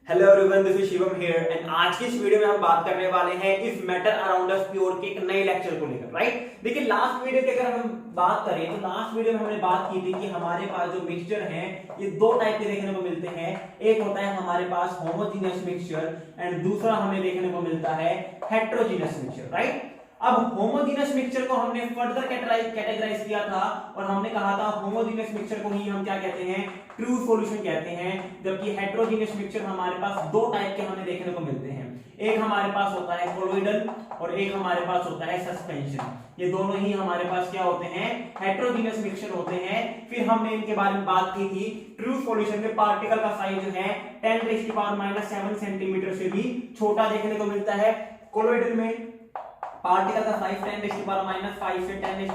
Hello everyone, this is Shivam here and आज की इस वीडियो में हम बात करने वाले हैं if matter around us pure के एक नए लेक्चर को लेकर। राइट, देखिए लास्ट वीडियो की अगर हम बात करें तो लास्ट वीडियो में हमने बात की थी कि हमारे पास जो मिक्सचर है ये दो टाइप के देखने को मिलते हैं। एक होता है हमारे पास होमोजेनियस मिक्सचर एंड दूसरा हमें देखने को मिलता है हेटेरोजेनियस मिक्सचर। राइट, अब होमोजेनियस मिक्सचर को हमने फर्दर कैटेगराइज किया था और हमने कहा था होमोजेनियस मिक्सचर को ही हम क्या कहते हैं, ट्रू सॉल्यूशन कहते हैं, जबकि हेटेरोजेनियस मिक्सचर हमारे पास दो टाइप के हमें देखने को मिलते हैं। एक हमारे पास होता है कोलोइडल और एक हमारे पास होता है सस्पेंशन। ये दोनों ही हमारे पास क्या होते हैं, हेटेरोजेनियस मिक्सचर होते हैं। फिर हमने इनके बारे में बात की थी, ट्रू सॉल्यूशन में पार्टिकल का साइज जो है 10⁻⁻7 सेंटीमीटर से भी छोटा देखने को मिलता है। कोलोइडल में पार्टिकल का साइज 10⁻⁵ से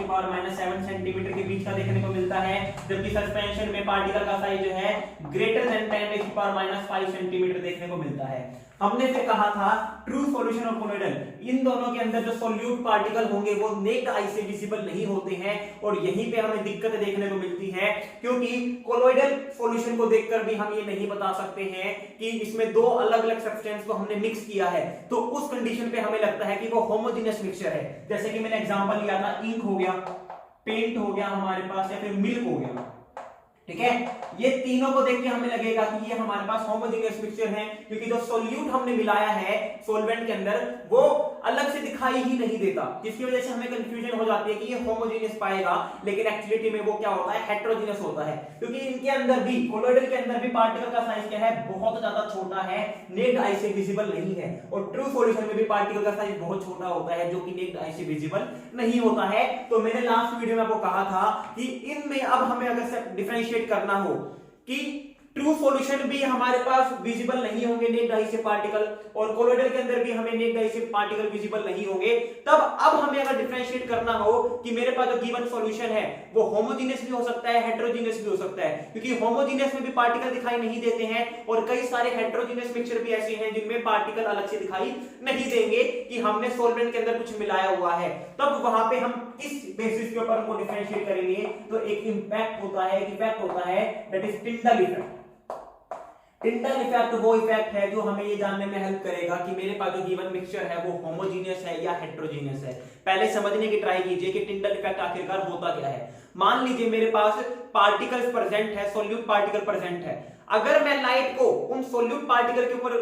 10⁻⁷ सेंटीमीटर के बीच का देखने को मिलता है, जबकि सस्पेंशन में पार्टिकल का साइज जो है ग्रेटर देन 10⁻⁵ सेंटीमीटर देखने को मिलता है। हमने फिर कहा था ट्रू सॉल्यूशन और कोलोइडल, इन दोनों के अंदर जो सॉल्यूट पार्टिकल होंगे वो नेक्ड आई से विजिबल नहीं होते हैं और यहीं पे हमें दिक्कत देखने को मिलती है, क्योंकि कोलोइडल सॉल्यूशन को देखकर भी हम ये नहीं बता सकते हैं कि इसमें दो अलग अलग सब्सटेंस को हमने मिक्स किया है, तो उस कंडीशन पे हमें लगता है कि वो होमोजेनियस मिक्सचर है। जैसे कि मैंने एग्जांपल लिया था, इंक हो गया, पेंट हो गया हमारे पास, या फिर मिल्क हो गया। ठीक है, ये तीनों को देख के हमें लगेगा कि ये हमारे पास होमोजेनियस मिक्सचर है, क्योंकि जो सॉल्यूट हमने मिलाया है सॉल्वेंट के अंदर वो अलग से दिखाई ही नहीं देता, जिसकी वजह से हमें कंफ्यूजन हो जाती है कि ये होमोजेनियस पाएगा, लेकिन एक्चुअली में वो क्या होता है, हेटेरोजेनियस होता है। क्योंकि इनके अंदर भी, कोलोइडल के अंदर भी पार्टिकल का साइज क्या है, बहुत ज्यादा छोटा है, नेक्ड आई से विजिबल नहीं है, और ट्रू सॉल्यूशन में भी पार्टिकल का साइज बहुत छोटा होता है जो कि नेक्ड आई से विजिबल नहीं होता है। तो मैंने लास्ट वीडियो में आपको कहा था कि इनमें अब हमें अगर डिफरेंशिएट करना हो कि ट्रू सॉल्यूशन भी हमारे पास विजिबल नहीं होंगे नेक्ड आई से पार्टिकल, और कोलोइडल के अंदर भी हमें नेक्ड आई से पार्टिकल विजिबल नहीं होंगे, तब अब हमें अगर डिफरेंशिएट करना हो कि मेरे पास जो गिवन सॉल्यूशन है वो होमोजेनियस भी हो सकता है, हेटेरोजेनियस भी हो सकता है, क्योंकि होमोजेनियस में भी पार्टिकल दिखाई नहीं देते हैं और कई सारे हेटेरोजेनियस मिक्सचर भी ऐसे हैं जिनमें पार्टिकल अलग से दिखाई नहीं देंगे कि हमने सॉल्वेंट के अंदर कुछ मिलाया हुआ है। तब वहां पे हम किस बेसिस के ऊपर उनको डिफरेंशिएट करेंगे, तो एक इंपैक्ट होता है, एक इफेक्ट होता है, that is Tyndall effect. Tyndall effect वो इफेक्ट है जो हमें ये जानने में हेल्प करेगा कि मेरे पास जो गिवन मिक्सचर है वो होमोजेनियस है या हेटेरोजेनियस है। पहले समझने की ट्राई कीजिए कि टिंडल इफेक्ट आखिरकार होता क्या है। मान लीजिए मेरे पास पार्टिकल्स प्रेजेंट है, सॉल्यूट पार्टिकल प्रेजेंट है, अगर मैं लाइट को उन सॉल्यूट पार्टिकल के ऊपर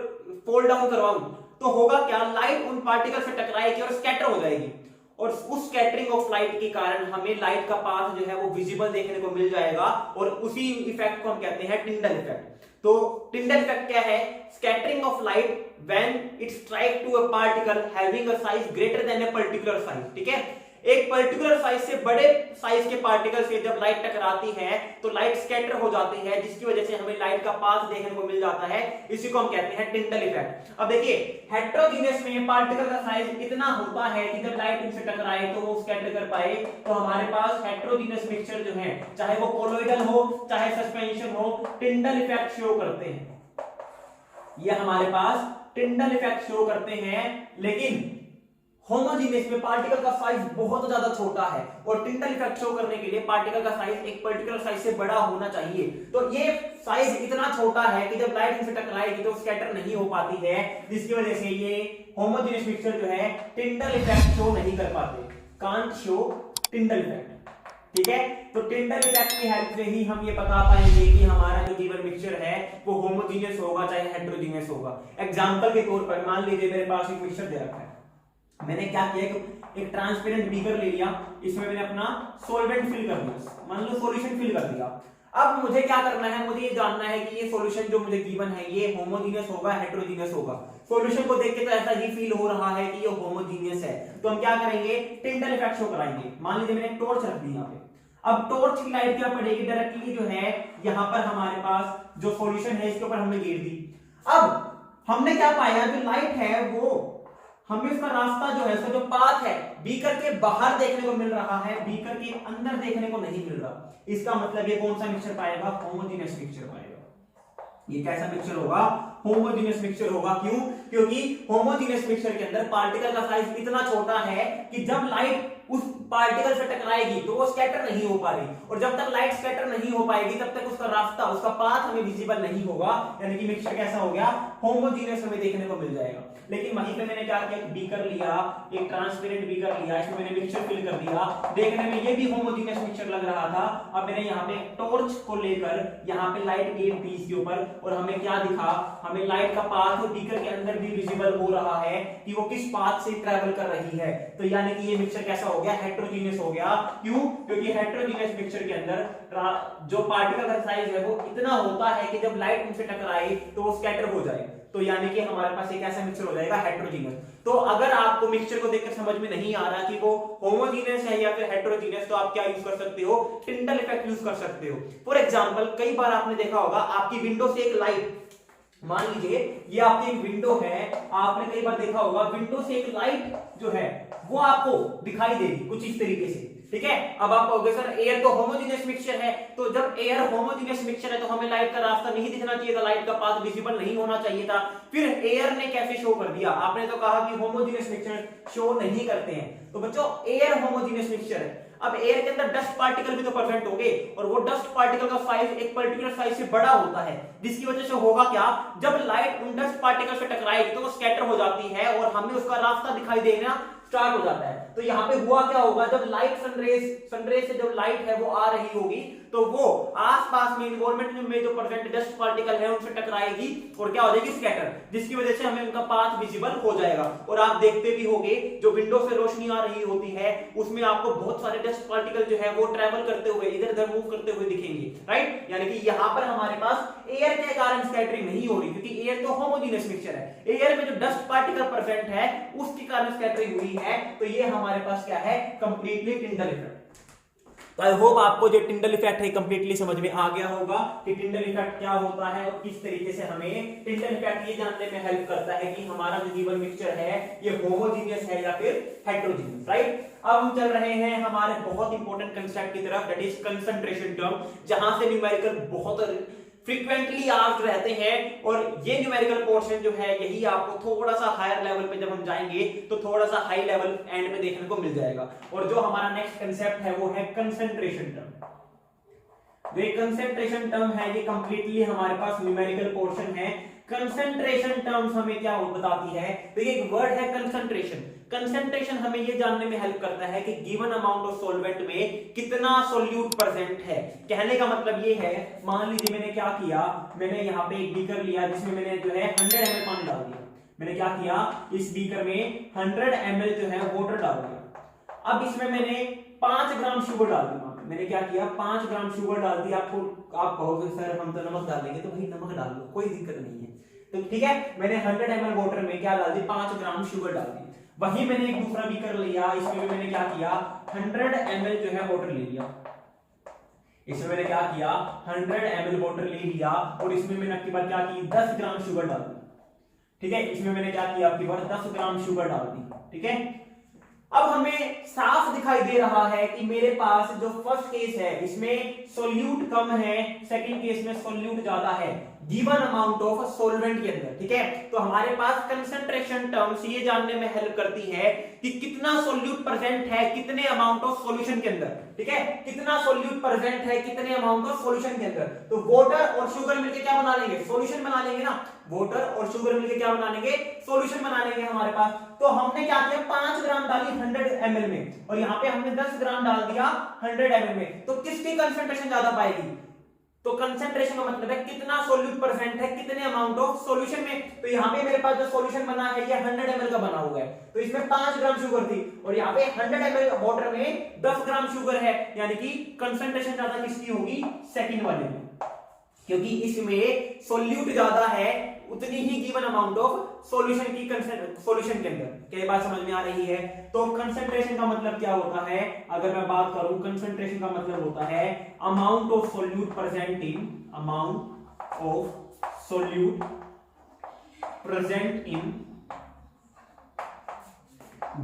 फोल्ड डाउन करवाऊं तो होगा क्या, लाइट उन पार्टिकल से टकराएगी और स्कैटर हो जाएगी, और उस स्कैटरिंग ऑफ लाइट के कारण हमें लाइट का पाथ जो है वो विजिबल देखने को मिल जाएगा, और उसी इफेक्ट को हम कहते हैं टिंडल इफेक्ट। तो टिंडल इफेक्ट क्या है, scattering of light when it strike to a particle having a size greater than a particular size. ठीक है, एक पर्टिकुलर साइज से बड़े साइज के पार्टिकल से जब लाइट टकराती है तो लाइट स्कैटर हो जाती है, जिसकी वजह से हमें लाइट का पाथ देखने को मिल जाता है, इसी को हम कहते हैं टिंडल इफेक्ट। अब देखिए हेटेरोजेनियस में पार्टिकल का साइज इतना होता है कि जब लाइट इनसे टकराए तो वो स्कैटर कर पाए, तो हमारे पास हेटेरोजेनियस मिक्सचर जो है, चाहे वो कोलोइडल हो चाहे सस्पेंशन हो, टिंडल इफेक्ट शो करते हैं। ये हमारे पास टिंडल इफेक्ट शो करते हैं, लेकिन होमोजेनियस में पार्टिकल का साइज बहुत ज्यादा छोटा है, और टिंडल इफेक्ट शो करने के लिए पार्टिकल का साइज एक पर्टिकुलर साइज से बड़ा होना चाहिए। तो ये साइज इतना छोटा है कि जब लाइट इनसे टकराएगी तो स्कैटर नहीं हो पाती है, जिसकी वजह से ये होमोजेनियस मिक्सचर जो है टिंडल इफेक्ट शो नहीं कर पाते, कांट शो टिंडल इफेक्ट। ठीक है, तो टिंडल इफेक्ट की हेल्प से ही हम ये बता पाएंगे कि हमारा जो गिवन मिक्सचर है वो होमोजेनियस होगा चाहे हेटेरोजेनियस होगा। एग्जांपल के तौर पर मान लीजिए मेरे पास एक मिक्सचर दे रखा है, मैंने क्या किया कि एक ट्रांसपेरेंट बीकर ले लिया, इसमें मैंने अपना सॉल्वेंट फिल कर दिया, मान लो सॉल्यूशन फिल कर दिया। अब मुझे क्या करना है, मुझे ये जानना है कि ये सॉल्यूशन जो मुझे गिवन है ये होमोजेनियस होगा हेटेरोजेनियस होगा। सॉल्यूशन को देख के तो ऐसा ही फील हो रहा है कि ये होमोजेनियस है, तो हम क्या करेंगे, टिंडल इफेक्ट शो कराएंगे। मान लीजिए मैंने टॉर्च रख दी यहाँ पे, अब टॉर्च की लाइट क्या पड़ेगी, डायरेक्टली जो है यहाँ पर हमारे पास जो सॉल्यूशन है इसके ऊपर हमने गिर दी। अब हमने क्या पाया, जो लाइट है वो हमें इसका रास्ता जो है, इसका जो पाथ है, बीकर के बाहर देखने को मिल रहा है, बीकर के अंदर देखने को नहीं मिल रहा। इसका मतलब ये कौन सा मिक्सचर पाएगा, होमोजेनियस मिक्सचर पाएगा। ये कैसा मिक्सचर होगा, होमोजेनियस मिक्सचर होगा। क्यों, क्योंकि होमोजेनियस मिक्सचर के अंदर पार्टिकल का साइज इतना छोटा है कि जब लाइट उस पार्टिकल से टकराएगी तो वो स्कैटर नहीं हो पा रही, और जब तक लाइट स्कैटर नहीं हो पाएगी तब तक उसका रास्ता, उसका पाथ हमें विजिबल नहीं होगा, यानी कि मिक्सचर कैसा हो गया, होमोजीनियस हमें देखने को मिल जाएगा। लेकिन वहीं पे मैंने क्या किया, एक बीकर लिया, एक ट्रांसपेरेंट बीकर लिया, इसमें मैंने मिक्सचर फिल कर दिया, देखने में ये भी होमोजीनियस मिक्सचर लग रहा था। अब मैंने यहाँ पे टॉर्च को लेकर यहाँ पे लाइट गेट दी इसके ऊपर, और हमें क्या दिखा, हमें लाइट का पाथ बीकर के अंदर भी विजिबल हो रहा है कि वो किस पाथ से ट्रेवल कर रही है। तो यानी कि ये मिक्सचर कैसा हो गया, हेटेरोजीनियस हो गया। क्यों? क्योंकि हेटेरोजीनियस मिक्सचर के अंदर जो पार्टिकल का साइज है वो इतना होता है कि जब लाइट उनसे टकराए तो वो स्कैटर हो जाए। तो यानी कि हमारे पास एक ऐसा मिक्सचर हो जाएगा हेटेरोजीनियस। तो अगर आपको मिक्सचर को देखकर समझ में नहीं आ रहा कि वो होमोजीनियस है या फिर हेटेरोजीनियस, तो आप क्या यूज कर सकते हो, टिंडल इफेक्ट यूज कर सकते हो। फॉर एग्जांपल, कई बार आपने देखा होगा आपकी विंडो से एक लाइट, मान लीजिए ये आपकी एक विंडो है, आपने कई बार देखा होगा विंडो से एक लाइट जो है वो आपको दिखाई देगी कुछ इस तरीके से, ठीक है। अब आप कहोगे सर एयर तो होमोजीनियस मिक्सचर है, तो जब एयर होमोजीनियस मिक्सचर है तो हमें लाइट का रास्ता नहीं दिखना चाहिए था, लाइट का पाथ विजिबल नहीं होना चाहिए था, फिर एयर ने कैसे शो कर दिया? आपने तो कहा कि होमोजीनियस मिक्सचर शो नहीं करते हैं। तो बच्चों एयर होमोजीनियस मिक्सचर है, अब एयर के अंदर डस्ट पार्टिकल भी तो प्रेजेंट होंगे, और वो डस्ट पार्टिकल का साइज एक पर्टिकुलर साइज से बड़ा होता है, जिसकी वजह से होगा क्या, जब लाइट उन डस्ट पार्टिकल से टकराएगी तो वो स्कैटर हो जाती है और हमें उसका रास्ता दिखाई देना स्टार्ट हो जाता है। तो यहाँ पे हुआ क्या होगा, जब लाइट सनरेज से जब लाइट है वो आ रही होगी तो वो आसपास में एनवायरमेंट में जो प्रेजेंट डस्ट पार्टिकल है उनसे टकराएगी और क्या हो जाएगी, स्कैटर, जिसकी वजह से हमें उनका पाथ विजिबल हो जाएगा। और आप देखते भी होंगे जो विंडो से रोशनी आ रही होती है उसमें आपको बहुत सारे डस्ट पार्टिकल जो है वो ट्रेवल करते हुए इधर उधर मूव करते हुए दिखेंगे, राइट। यानी कि यहाँ पर हमारे पास एयर के कारण स्कैटरिंग नहीं हो रही, क्योंकि एयर तो होमोजीनियस मिक्सचर है, एयर में जो डस्ट पार्टिकल प्रेजेंट है उसके कारण स्कैटरिंग हुई है। तो ये हमारे पास क्या है, कंप्लीटली टिंडल इफेक्ट। तो आई होप आपको जो टिंडल इफेक्ट है कंप्लीटली समझ में आ गया होगा कि टिंडल इफेक्ट क्या होता है और किस तरीके से हमें टिंडल इफेक्ट ये जानने में हेल्प करता है कि हमारा जो गिवन मिक्सचर है ये होमोजीनियस है या फिर हेटेरोजीनियस, राइट। अब हम चल रहे हैं हमारे बहुत इंपॉर्टेंट कंसेप्ट की तरफ, दैट इज कंसंट्रेशन टर्म, जहां से न्यूमेरिकल बहुत फ्रीक्वेंटली आस्क्ड रहते हैं। और ये न्यूमेरिकल पोर्शन जो है यही आपको थोड़ा सा हायर लेवल पे जब हम जाएंगे तो थोड़ा सा हाई लेवल एंड में देखने को मिल जाएगा। और जो हमारा नेक्स्ट कंसेप्ट है वो है कंसंट्रेशन टर्म। जो ये कंसंट्रेशन टर्म है ये कंप्लीटली हमारे पास न्यूमेरिकल पोर्शन है। कंसंट्रेशन टर्म्स हमें क्या बताती है, तो ये एक वर्ड है कंसंट्रेशन। कंसंट्रेशन हमें ये जानने में हेल्प करता है कि गिवन अमाउंट ऑफ सॉल्वेंट में कितना सोल्यूट प्रेजेंट है। कहने का मतलब ये है, मान लीजिए मैंने क्या किया, मैंने यहाँ पे एक बीकर लिया जिसमें मैंने जो है 100 ml पानी डाल दिया। मैंने क्या किया, इस बीकर में 100 ml जो है वाटर डाल दिया। अब इसमें मैंने 5 ग्राम शुगर डाल दी। मैंने क्या किया, 5 ग्राम शुगर डाल दी। आपको आप कहोगे सर हम तो नमक डालेंगे, तो भाई नमक डाल लो, कोई दिक्कत नहीं है। तो ठीक है, मैंने 100 ml वाटर में क्या डाल दी, 5 ग्राम शुगर डाल दी। वही मैंने एक दूसरा बीकर लिया, इसमें भी मैंने क्या किया, 100 ml जो है वाटर ले लिया। इसमें मैंने क्या किया, 100 ml वाटर ले लिया और इसमें मैंने आपकी बार क्या की, 10 ग्राम शुगर डाल दी। ठीक है, इसमें मैंने क्या किया, आपकी बार 10 ग्राम शुगर डाल दी। ठीक है, अब हमें साफ दिखाई दे रहा है कि मेरे पास जो फर्स्ट केस है इसमें सोल्यूट कम है, सेकंड केस में सोल्यूट ज्यादा है गिवन अमाउंट ऑफ सोल्वेंट के अंदर। ठीक है, तो हमारे पास कंसंट्रेशन टर्म्स ये जानने में हेल्प करती है कि कितना सोल्यूट प्रेजेंट है कितने अमाउंट ऑफ सॉल्यूशन के अंदर। ठीक है, कितना सोल्यूट प्रेजेंट है कितने अमाउंट ऑफ सॉल्यूशन के अंदर। तो वाटर और शुगर मिलकर क्या बना लेंगे, सॉल्यूशन बना लेंगे ना। वाटर और शुगर मिलकर क्या बना लेंगे, सॉल्यूशन बना लेंगे हमारे पास। तो हमने क्या किया, 5 ग्राम डाली 100 ml में और यहाँ पे हमने 10 ग्राम डाल दिया 100 ml में। तो किसकी कंसंट्रेशन ज्यादा पाएगी, तो कंसंट्रेशन का मतलब है कितना सोल्यूट प्रेजेंट है कितने अमाउंट ऑफ सॉल्यूशन में। तो यहाँ पे मेरे पास जो सॉल्यूशन बना है ये 100 ml का बना हुआ है, तो इसमें 5 ग्राम शुगर थी और यहाँ पे 100 ml वाटर में 10 ग्राम शुगर है, यानी कि कंसंट्रेशन ज्यादा किसकी होगी, सेकंड वाले में, क्योंकि इसमें सोल्यूट ज्यादा है उतनी ही गिवन अमाउंट ऑफ सॉल्यूशन की सॉल्यूशन के अंदर। क्या बात समझ में आ रही है। तो कंसंट्रेशन का मतलब क्या होता है, अगर मैं बात करूं कंसंट्रेशन का मतलब होता है amount of solute present in, amount of solute present in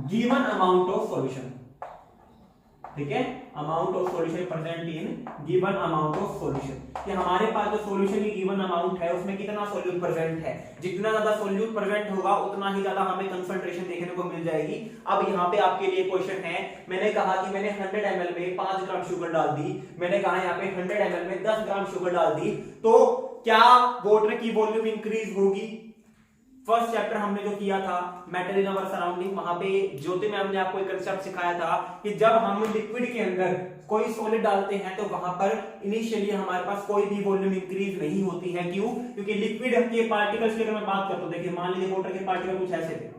given amount of solution. ठीक है, amount of solution present in given amount of solution, कि हमारे पास जो सॉल्यूशन की गिवन अमाउंट है उसमें कितना सॉल्यूट प्रेजेंट है, जितना ज्यादा सॉल्यूट प्रेजेंट होगा उतना ही ज्यादा हमें कंसंट्रेशन देखने को मिल जाएगी। अब यहाँ पे आपके लिए क्वेश्चन है, मैंने कहा कि मैंने 100 ml में 5 ग्राम शुगर डाल दी, मैंने कहा यहाँ पे 100 ml में 10 ग्राम शुगर डाल दी, तो क्या वाटर की वॉल्यूम इंक्रीज होगी? फर्स्ट चैप्टर हमने जो किया था मैटर इन अवर सराउंडिंग, वहां पे ज्योति मैम ने आपको एक कंसेप्ट सिखाया था कि जब हम लिक्विड के अंदर कोई सॉलिड डालते हैं तो वहां पर इनिशियली हमारे पास कोई भी वॉल्यूम इंक्रीज नहीं होती है। क्यों? क्योंकि लिक्विड के पार्टिकल्स की अगर मैं बात करता हूं, देखिए मान लीजिए वाटर के पार्टिकल कुछ ऐसे थे,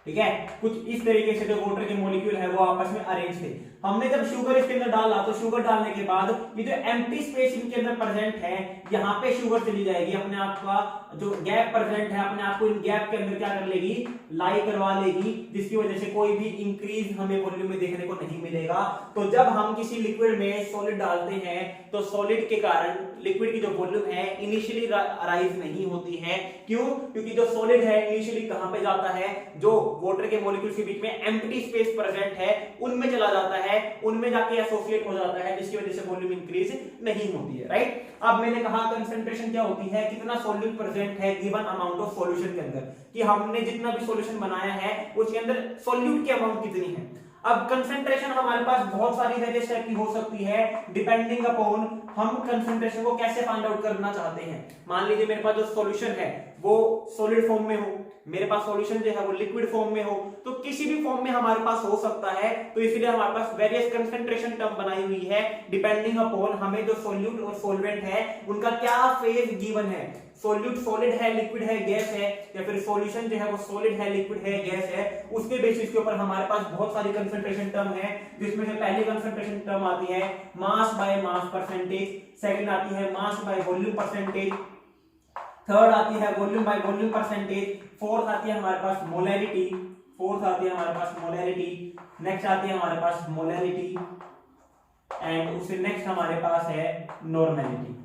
ठीक है, कुछ इस तरीके से जो वाटर के मॉलिक्यूल है वो आपस में अरेंज थे। हमने जब शुगर इसके अंदर डाला तो शुगर डालने के बाद ये जो एम्प्टी स्पेस इनके अंदर प्रेजेंट है, यहाँ पे शुगर चली जाएगी, अपने आप का जो गैप प्रेजेंट है अपने आप को इन गैप के अंदर क्या कर लेगी, लाई करवा लेगी, जिसकी वजह से कोई भी इंक्रीज हमें वॉल्यूम में देखने को नहीं मिलेगा। तो जब हम किसी लिक्विड में सॉलिड डालते हैं तो सॉलिड के कारण लिक्विड की जो वॉल्यूम है इनिशियली राइज नहीं होती है। क्यों? क्योंकि जो सॉलिड है इनिशियली कहां पे जाता है, जो वाटर के मॉलिक्यूल्स के बीच में एम्प्टी स्पेस प्रेजेंट है उनमें चला जाता है, उनमें जाके एसोसिएट हो जाता है, जिसकी वजह से वॉल्यूम इंक्रीज नहीं होती है, राइट। अब मैंने कहा कंसंट्रेशन क्या होती है, कितना सॉल्यूट प्रेजेंट है गिवन अमाउंट ऑफ सॉल्यूशन के अंदर, कि हमने जितना भी सॉल्यूशन बनाया है उसके अंदर सॉल्यूट की अमाउंट कितनी है। अब कंसंट्रेशन हमारे पास बहुत सारी वेरियस टाइप की हो सकती है, डिपेंडिंग अपॉन हम कंसंट्रेशन को कैसे फाइंड आउट करना चाहते हैं। मान लीजिए मेरे पास जो सॉल्यूशन है वो सॉलिड फॉर्म में हो, मेरे पास सॉल्यूशन जो है वो लिक्विड फॉर्म में हो, तो किसी भी फॉर्म में हमारे पास हो सकता है। तो इसलिए हमारे पास वेरियस कंसंट्रेशन टर्म बनाई हुई है डिपेंडिंग अपॉन हमें जो सॉल्यूट और सॉल्वेंट है उनका क्या फेज गिवन है, सॉल्यूट सॉलिड है, लिक्विड है, गैस है, या फिर सॉल्यूशन जो है वो सॉलिड है, लिक्विड है, गैस है, उसके बेसिस के ऊपर हमारे पास बहुत सारी कंसंट्रेशन टर्म है, जिसमें से पहली कंसंट्रेशन टर्म आती है mass by mass percentage, second आती है mass by volume percentage, third आती है volume by volume percentage, fourth आती है हमारे पास मोलैरिटी, फोर्थ आती है हमारे पास मोलैरिटी, नेक्स्ट आती है हमारे पास मोलैरिटी, एंड उससे नेक्स्ट हमारे पास है नॉर्मेलिटी।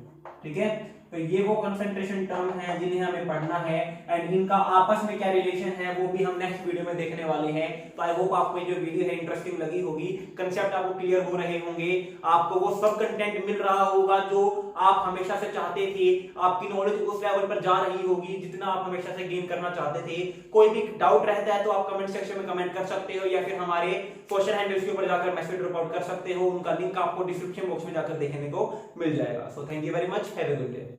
ठीक है, तो ये वो कंसंट्रेशन टर्म है जिन्हें हमें पढ़ना है, एंड इनका आपस में क्या रिलेशन है वो भी हम नेक्स्ट वीडियो में देखने वाले हैं। तो आई होप आपको जो वीडियो है इंटरेस्टिंग लगी होगी, कंसेप्ट आपको क्लियर हो रहे होंगे, आपको वो सब कंटेंट मिल रहा होगा जो आप हमेशा से चाहते थे, आपकी नॉलेज उस लेवल पर जा रही होगी जितना आप हमेशा से गेन करना चाहते थे। कोई भी डाउट रहता है तो आप कमेंट सेक्शन में कमेंट कर सकते हो, या फिर हमारे सोशल हैंडल्स के ऊपर जाकर मैसेज ड्रॉप आउट कर सकते हो, उनका लिंक आपको डिस्क्रिप्शन बॉक्स में जाकर देखने को मिल जाएगा। So thank you very much, have a good day.